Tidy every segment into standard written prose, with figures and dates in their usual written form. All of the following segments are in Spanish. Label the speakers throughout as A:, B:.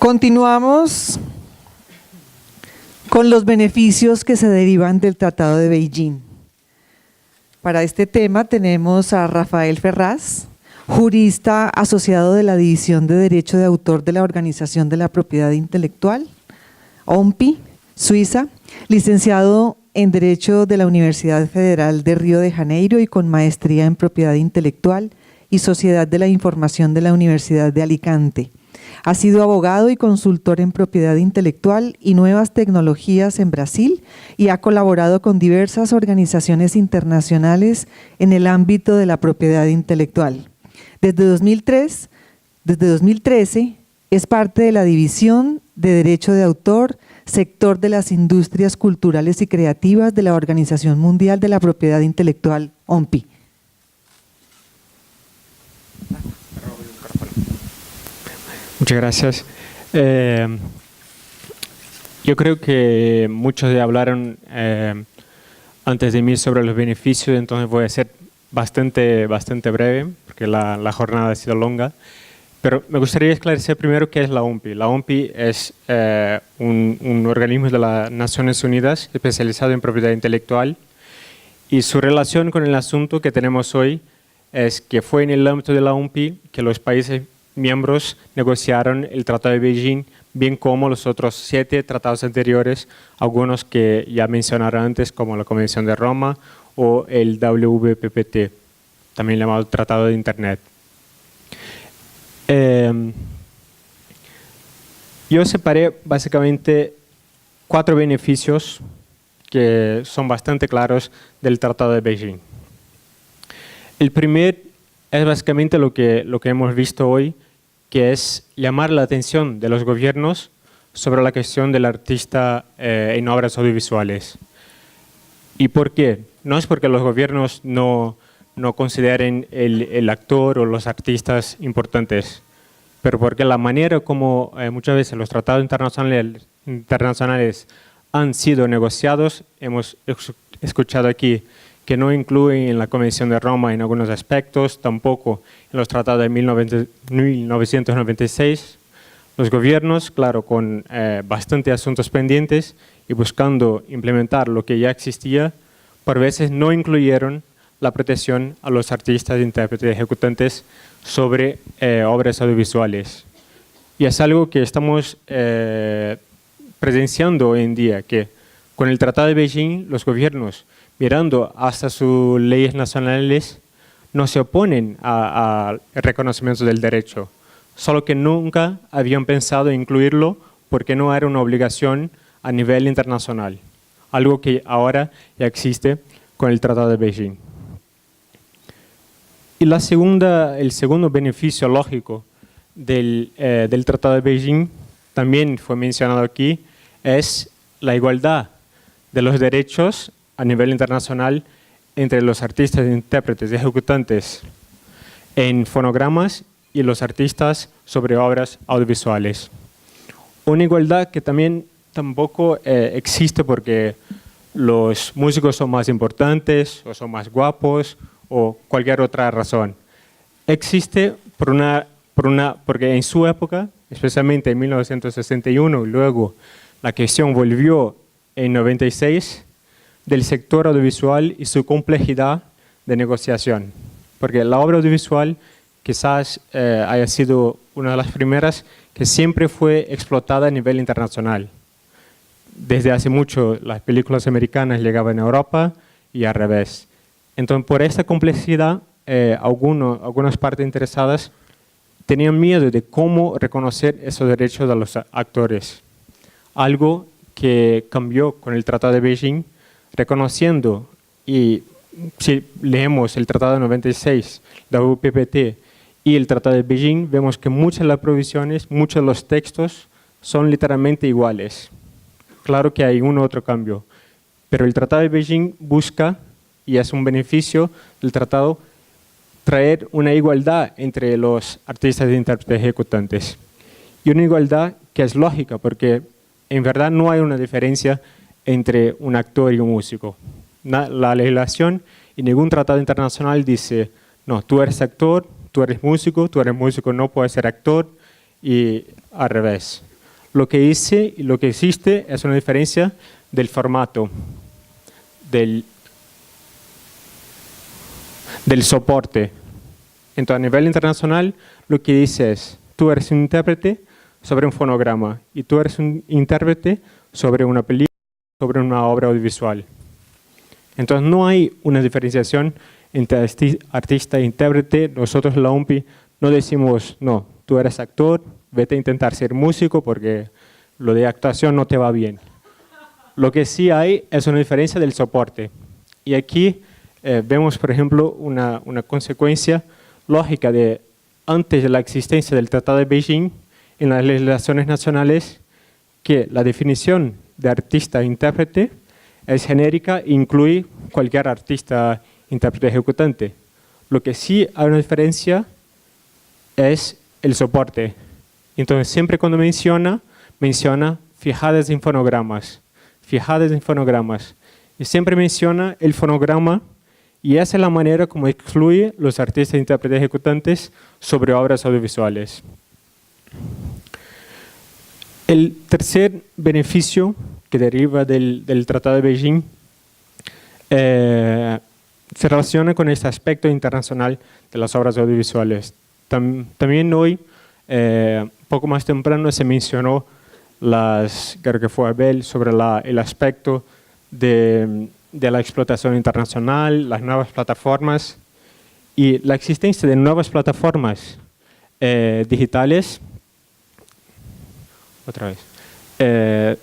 A: Continuamos con los beneficios que se derivan del Tratado de Beijing. Para este tema tenemos a Rafael Ferraz, jurista asociado de la División de Derecho de Autor de la Organización de la Propiedad Intelectual, OMPI, Suiza, licenciado en Derecho de la Universidad Federal de Río de Janeiro y con maestría en Propiedad Intelectual y Sociedad de la Información de la Universidad de Alicante. Ha sido abogado y consultor en propiedad intelectual y nuevas tecnologías en Brasil y ha colaborado con diversas organizaciones internacionales en el ámbito de la propiedad intelectual. Desde 2013 es parte de la División de Derecho de Autor, sector de las industrias culturales y creativas de la Organización Mundial de la Propiedad Intelectual, OMPI.
B: Muchas gracias. Yo creo que muchos ya hablaron antes de mí sobre los beneficios, entonces voy a ser bastante breve, porque la jornada ha sido longa. Pero me gustaría esclarecer primero qué es la OMPI. La OMPI es un organismo de las Naciones Unidas especializado en propiedad intelectual, y su relación con el asunto que tenemos hoy es que fue en el ámbito de la OMPI que los países miembros negociaron el Tratado de Beijing, bien como los otros 7 tratados anteriores, algunos que ya mencionaron antes, como la Convención de Roma o el WPPT, también llamado Tratado de Internet. Yo separé básicamente 4 beneficios que son bastante claros del Tratado de Beijing. El primer es básicamente lo que hemos visto hoy, que es llamar la atención de los gobiernos sobre la cuestión del artista en obras audiovisuales. ¿Y por qué? No es porque los gobiernos no consideren el actor o los artistas importantes, pero porque la manera como muchas veces los tratados internacionales han sido negociados, hemos escuchado aquí que no incluyen en la Convención de Roma en algunos aspectos, tampoco en los tratados de 1996. Los gobiernos, claro, con bastantes asuntos pendientes y buscando implementar lo que ya existía, por veces no incluyeron la protección a los artistas, intérpretes, ejecutantes sobre obras audiovisuales. Y es algo que estamos presenciando hoy en día, que con el Tratado de Beijing los gobiernos, mirando hasta sus leyes nacionales, no se oponen al reconocimiento del derecho, solo que nunca habían pensado en incluirlo porque no era una obligación a nivel internacional, algo que ahora ya existe con el Tratado de Beijing. Y el segundo beneficio lógico del Tratado de Beijing, también fue mencionado aquí, es la igualdad de los derechos a nivel internacional entre los artistas, intérpretes y ejecutantes en fonogramas y los artistas sobre obras audiovisuales. Una igualdad que tampoco existe porque los músicos son más importantes o son más guapos o cualquier otra razón. Existe porque en su época, especialmente en 1961, y luego la cuestión volvió en 96, del sector audiovisual y su complejidad de negociación. Porque la obra audiovisual quizás haya sido una de las primeras que siempre fue explotada a nivel internacional. Desde hace mucho las películas americanas llegaban a Europa y al revés. Entonces, por esta complejidad, algunas partes interesadas tenían miedo de cómo reconocer esos derechos de los actores. Algo que cambió con el Tratado de Beijing, reconociendo, y si leemos el Tratado de 96, la WPPT y el Tratado de Beijing, vemos que muchas de las provisiones, muchos de los textos son literalmente iguales. Claro que hay un otro cambio, pero el Tratado de Beijing busca, y es un beneficio del tratado, traer una igualdad entre los artistas, intérpretes y ejecutantes. Y una igualdad que es lógica, porque en verdad no hay una diferencia entre un actor y un músico. La legislación y ningún tratado internacional dice, no, tú eres actor, tú eres músico no puedes ser actor, y al revés. Lo que hice y lo que existe es una diferencia del formato, del soporte. Entonces, a nivel internacional, lo que dice es, tú eres un intérprete sobre un fonograma y tú eres un intérprete sobre una película, sobre una obra audiovisual. Entonces, no hay una diferenciación entre artista e intérprete. Nosotros en la UMPI no decimos, no, tú eres actor, vete a intentar ser músico porque lo de actuación no te va bien. Lo que sí hay es una diferencia del soporte. Y aquí vemos, por ejemplo, una consecuencia lógica de antes de la existencia del Tratado de Beijing en las legislaciones nacionales, que la definición de artista e intérprete es genérica e incluye cualquier artista, intérprete, ejecutante. Lo que sí hay una diferencia es el soporte. Entonces, siempre cuando menciona fijadas en fonogramas, y siempre menciona el fonograma, y esa es la manera como excluye los artistas, intérpretes, ejecutantes sobre obras audiovisuales. El tercer beneficio que deriva del Tratado de Beijing se relaciona con este aspecto internacional de las obras audiovisuales. También hoy, poco más temprano, se mencionó, creo que fue Abel, sobre el aspecto de la explotación internacional, las nuevas plataformas y la existencia de nuevas plataformas digitales. Otra vez.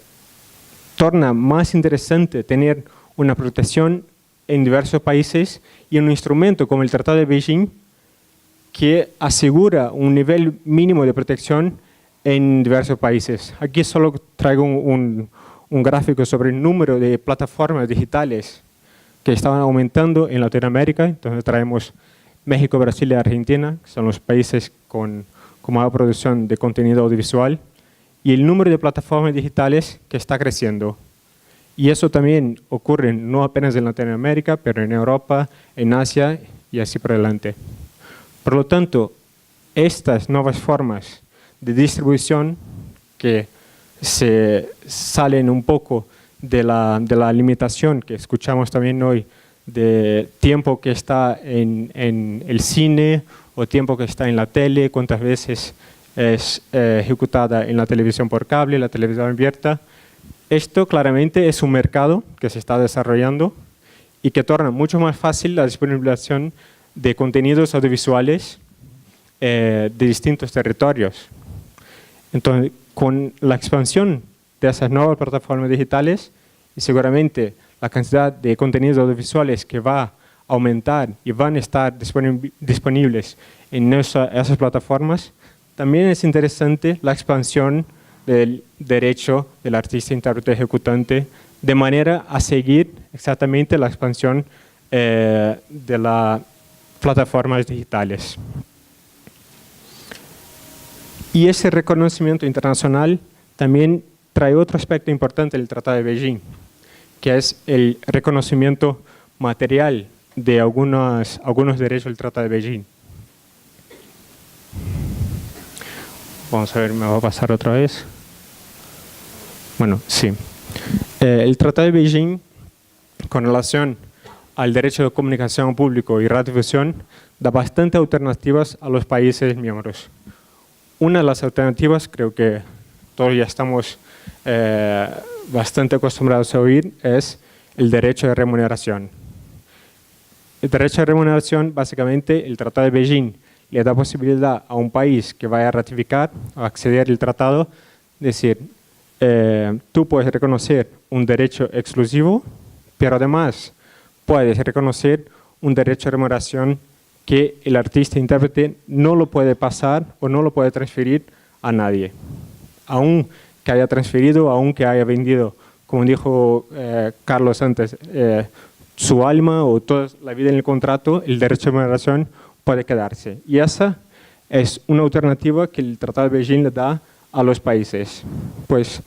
B: Torna más interesante tener una protección en diversos países y un instrumento como el Tratado de Beijing que asegura un nivel mínimo de protección en diversos países. Aquí solo traigo un gráfico sobre el número de plataformas digitales que estaban aumentando en Latinoamérica. Entonces traemos México, Brasil y Argentina, que son los países con mayor producción de contenido audiovisual, y el número de plataformas digitales que está creciendo. Y eso también ocurre no apenas en Latinoamérica, pero en Europa, en Asia y así por adelante. Por lo tanto, estas nuevas formas de distribución que se salen un poco de la limitación que escuchamos también hoy de tiempo que está en el cine o tiempo que está en la tele, cuántas veces es ejecutada en la televisión por cable, la televisión abierta. Esto claramente es un mercado que se está desarrollando y que torna mucho más fácil la disponibilización de contenidos audiovisuales de distintos territorios. Entonces, con la expansión de esas nuevas plataformas digitales y seguramente la cantidad de contenidos audiovisuales que va a aumentar y van a estar disponibles en esas plataformas, también es interesante la expansión del derecho del artista, intérprete, ejecutante, de manera a seguir exactamente la expansión de las plataformas digitales. Y ese reconocimiento internacional también trae otro aspecto importante del Tratado de Beijing, que es el reconocimiento material de algunos derechos del Tratado de Beijing. Vamos a ver, me va a pasar otra vez. Bueno, sí. El Tratado de Beijing, con relación al derecho de comunicación público y radiodifusión, da bastantes alternativas a los países miembros. Una de las alternativas, creo que todos ya estamos bastante acostumbrados a oír, es el derecho de remuneración. El derecho de remuneración, básicamente, el Tratado de Beijing le da posibilidad a un país que vaya a ratificar o acceder al tratado, decir, tú puedes reconocer un derecho exclusivo, pero además puedes reconocer un derecho de remuneración que el artista intérprete no lo puede pasar o no lo puede transferir a nadie. Aún que haya transferido, aún que haya vendido, como dijo Carlos antes, su alma o toda la vida en el contrato, el derecho de remuneración puede quedarse. Y esa es una alternativa que el Tratado de Beijing le da a los países. Pues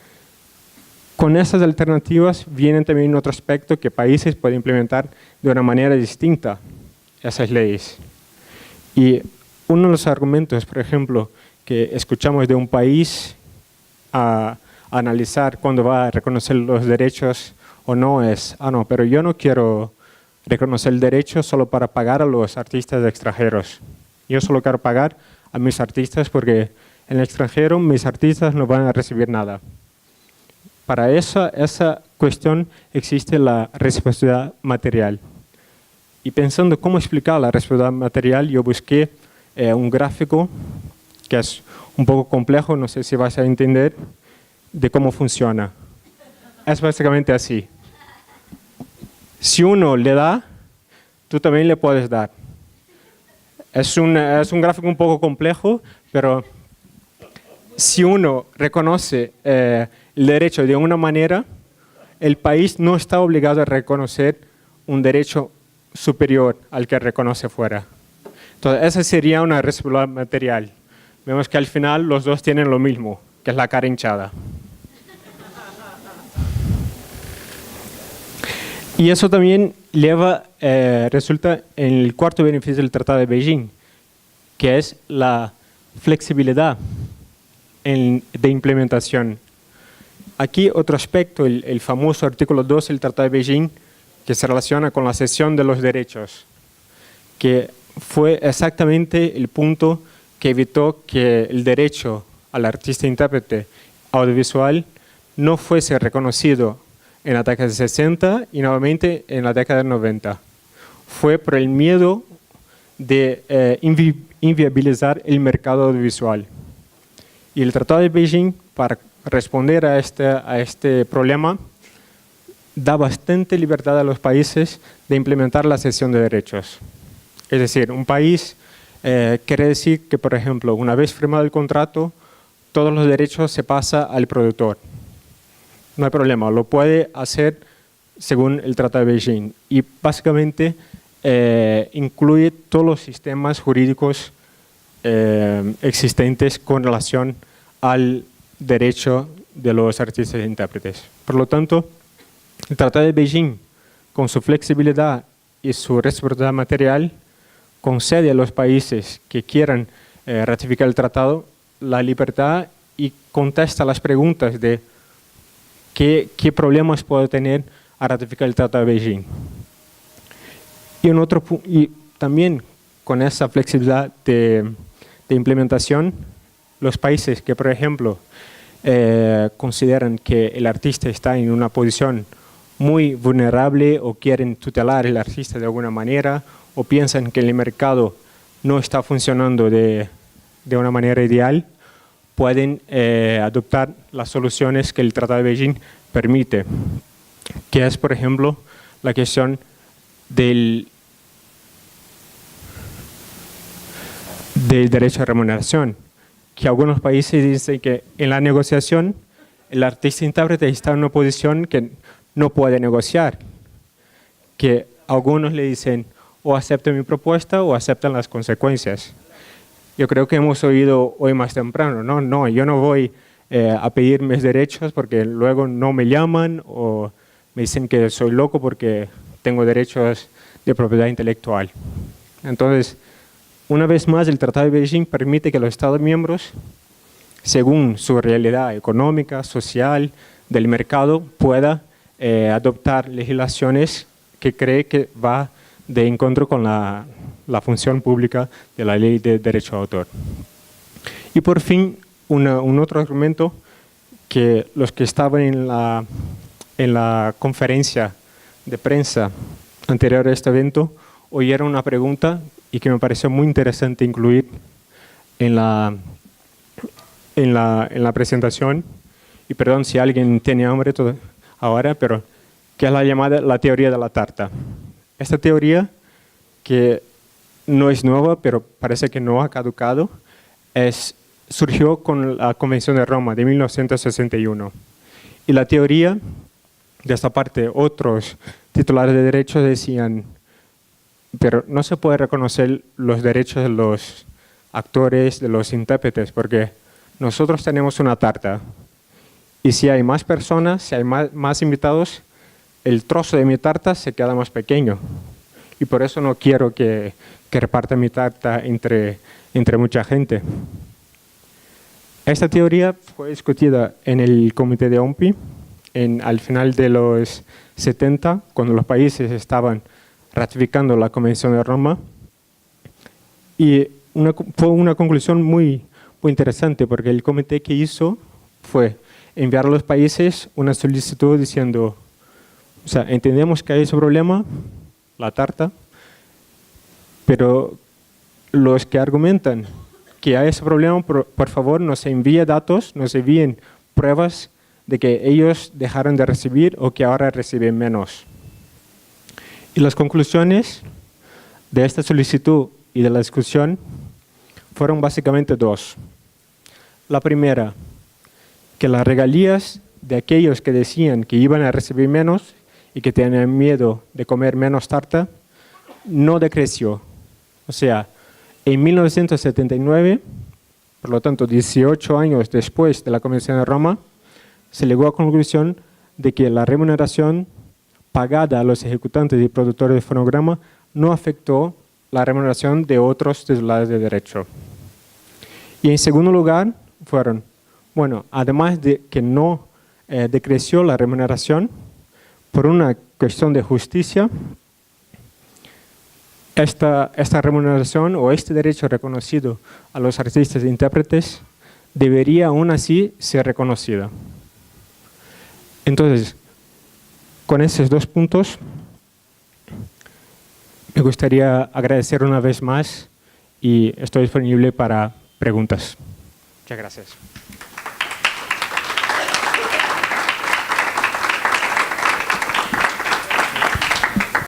B: con esas alternativas viene también otro aspecto que países pueden implementar de una manera distinta esas leyes. Y uno de los argumentos, por ejemplo, que escuchamos de un país a analizar cuando va a reconocer los derechos o no es, no, pero yo no quiero reconocer el derecho solo para pagar a los artistas extranjeros. Yo solo quiero pagar a mis artistas porque en el extranjero mis artistas no van a recibir nada. Para esa cuestión existe la reciprocidad material. Y pensando cómo explicar la reciprocidad material, yo busqué un gráfico que es un poco complejo, no sé si vas a entender, de cómo funciona. Es básicamente así. Si uno le da, tú también le puedes dar. Es un gráfico un poco complejo, pero si uno reconoce el derecho de una manera, el país no está obligado a reconocer un derecho superior al que reconoce fuera. Entonces, esa sería una reciprocidad material. Vemos que al final los dos tienen lo mismo, que es la cara hinchada. Y eso también resulta en el cuarto beneficio del Tratado de Beijing, que es la flexibilidad de implementación. Aquí otro aspecto, el famoso artículo 2 del Tratado de Beijing, que se relaciona con la cesión de los derechos, que fue exactamente el punto que evitó que el derecho al artista intérprete audiovisual no fuese reconocido en la década de 60 y nuevamente en la década de 90. Fue por el miedo de inviabilizar el mercado audiovisual. Y el Tratado de Beijing, para responder a este problema, da bastante libertad a los países de implementar la cesión de derechos. Es decir, un país quiere decir que, por ejemplo, una vez firmado el contrato, todos los derechos se pasan al productor. No hay problema, lo puede hacer según el Tratado de Beijing. Y básicamente incluye todos los sistemas jurídicos existentes con relación al derecho de los artistas e intérpretes. Por lo tanto, el Tratado de Beijing, con su flexibilidad y su reciprocidad material, concede a los países que quieran ratificar el tratado la libertad y contesta las preguntas de qué problemas puede tener a ratificar el Tratado de Beijing. Y también con esa flexibilidad de implementación, los países que, por ejemplo, consideran que el artista está en una posición muy vulnerable o quieren tutelar al artista de alguna manera o piensan que el mercado no está funcionando de una manera ideal, pueden adoptar las soluciones que el Tratado de Beijing permite, que es, por ejemplo, la cuestión del derecho a remuneración, que algunos países dicen que en la negociación el artista intérprete está en una posición que no puede negociar, que algunos le dicen o aceptan mi propuesta o aceptan las consecuencias. Yo creo que hemos oído hoy más temprano, no, yo no voy a pedir mis derechos porque luego no me llaman o me dicen que soy loco porque tengo derechos de propiedad intelectual. Entonces, una vez más, el Tratado de Beijing permite que los Estados miembros, según su realidad económica, social, del mercado, pueda adoptar legislaciones que cree que va de encuentro con la función pública de la ley de derecho de autor. Y por fin, un otro argumento que los que estaban en la conferencia de prensa anterior a este evento oyeron una pregunta y que me pareció muy interesante incluir en la presentación. Y perdón si alguien tiene hambre ahora, pero que es la llamada la teoría de la tarta. Esta teoría, que no es nueva, pero parece que no ha caducado, surgió con la Convención de Roma de 1961. Y la teoría, de esta parte, otros titulares de derechos decían, pero no se puede reconocer los derechos de los actores, de los intérpretes, porque nosotros tenemos una tarta. Y si hay más personas, si hay más invitados, el trozo de mi tarta se queda más pequeño. Y por eso no quiero que reparta mi tarta entre mucha gente. Esta teoría fue discutida en el comité de OMPI al final de los 70, cuando los países estaban ratificando la Convención de Roma. Y fue una conclusión muy interesante, porque el comité que hizo fue enviar a los países una solicitud diciendo, o sea, entendemos que hay ese problema, la tarta, pero los que argumentan que hay ese problema, por favor, nos envíen datos, nos envíen pruebas de que ellos dejaron de recibir o que ahora reciben menos. Y las conclusiones de esta solicitud y de la discusión fueron básicamente dos. La primera, que las regalías de aquellos que decían que iban a recibir menos y que tenían miedo de comer menos tarta, no decreció. O sea, en 1979, por lo tanto 18 años después de la Convención de Roma, se llegó a la conclusión de que la remuneración pagada a los ejecutantes y productores de fonograma no afectó la remuneración de otros titulares de derecho. Y en segundo lugar fueron, bueno, además de que no decreció la remuneración, por una cuestión de justicia, esta remuneración o este derecho reconocido a los artistas e intérpretes debería aún así ser reconocida. Entonces, con esos dos puntos, me gustaría agradecer una vez más y estoy disponible para preguntas. Muchas gracias.